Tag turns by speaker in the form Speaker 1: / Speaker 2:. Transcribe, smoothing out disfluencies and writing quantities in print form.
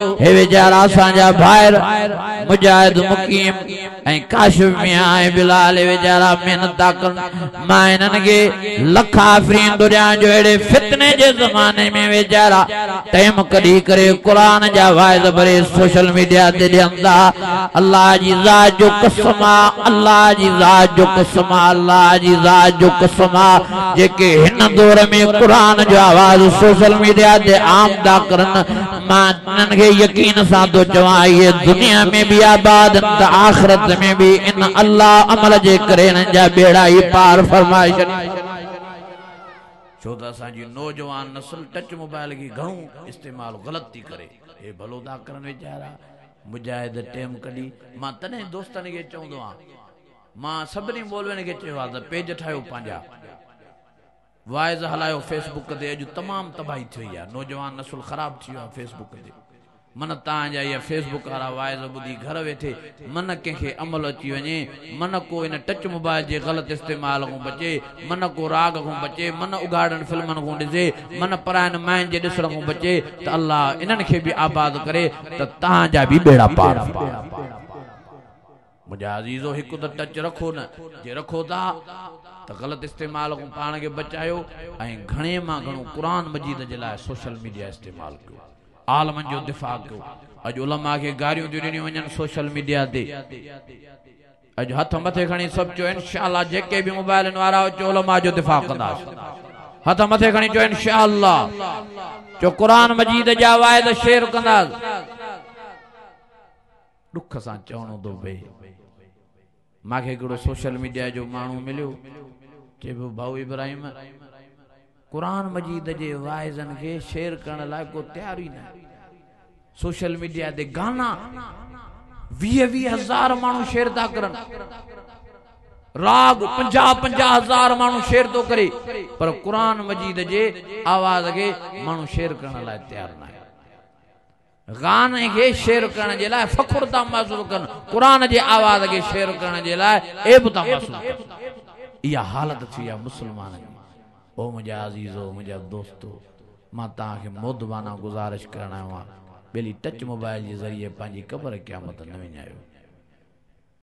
Speaker 1: हे वेचारा सांजा भायर मुजाहिद मुकीम ऐं काशिफ मियां ऐं बिलाल वेचारा मेहनत कर मां इन्हनि खे लख आफ़रीन दुनिया जो अहिड़े फितने जे ज़माने में वेचारा टाइम कढी करे क़ुरान जा वाइज़ भरे सोशल मीडिया ते ॾियनि था। अल्लाह जी ज़ात जो कसम आहे, अल्लाह जी ज़ात जो कसम आहे, अल्लाह जी ज़ात जो कसम आहे, जेके हिन दौर में क़ुरान जो आवाज़ सोशल मीडिया ते आम था करनि मां इन्हनि खे यकीन सां तो चवां ये दुनिया में भी आबाद त आखिरत में भी इन अल्लाह अमल जे करे इन्हनि जा बेड़ा ही पार फरमाए छॾी। छो त असांजी नौजवान नस्ल टच मोबाइल की घणो इस्तेमाल गलत थी करे, हे भलो था करनि वीचारा मुजाहिद टेम कढी। मां तॾहिं दोस्तनि खे चवंदो आहियां, मां सभिनी मौलवियुनि खे चयो आहे त पेज ठाहियो पंहिंजा, वाइज़ हलायो फेसबुक ते। अॼु तमामु तबाही थी वई आहे, नौजवान नस्ल ख़राब थी वियो आहे फेसबुक ते। मन तव्हांजा इहा फेसबुक वारा वाइज़ ॿुधी घर वेठे मन कंहिंखे अमल अची वञे, मन को इन टच मोबाइल जे ग़लति इस्तेमाल खां बचे, मन को राग खां बचे, मन उघाड़नि फिल्मनि खां ॾिसे, मन परायनि माइनि जे ॾिसण खां बचे त अल्लाह इन्हनि खे बि आबाद करे त तव्हांजा बि बेड़ा पार। मुंहिंजा अज़ीज़ो हिकु त टच रखो न, जे रखो था त ग़लति इस्तेमाल खां पाण खे बचायो ऐं घणे मां घणो क़ुरान मजीद जे लाइ सोशल मीडिया इस्तेमाल कयो, आलमनि जो दिफ़ा कयो। अॼु उलमा खे गारियूं थियूं ॾिनियूं वञनि सोशल मीडिया ते। अॼु हथ मथे खणी सभु चयो इंशाअल्लाह जेके बि मोबाइलनि वारा चयो उलमा जो दिफ़ा कंदासीं, हथ मथे खणी चयो इंशाअल्लाह, चयो क़ुरान मजीद जा वाइद शेयर कंदासीं। ॾुख सां चवणो थो पए, मूंखे हिकिड़ो सोशल मीडिया जो माण्हू मिलियो, चए पियो भाऊ इब्राहिम क़ुरान मजीद जे वाइज़नि खे शेयर करण लाइ को तयार ई न। सोशल मीडिया ते गाना 20-20 हज़ार माण्हू शेयर था करनि, राग 50-50 हज़ार माण्हू शेयर थो करे, पर क़ुरान मजीद जे आवाज़ खे माण्हू शेयर करण लाइ तयार न आहे। गाने खे शेयर करण जे लाइ फ़ख़ुर था महसूस कनि, क़ुरान जे आवाज़ खे शेयर करण जे लाइ ऐब था महसूस कनि। इहा हालत थी आहे मुस्लमाननि जी। ओ मुंहिंजा अज़ीज़ो, मुंहिंजा दोस्तो, मां तव्हांखे मोदबाना गुज़ारिश करण आयो आहियां, ॿेली टच मोबाइल जे ज़रिए पंहिंजी क़ब्र क़यामत न विञायो।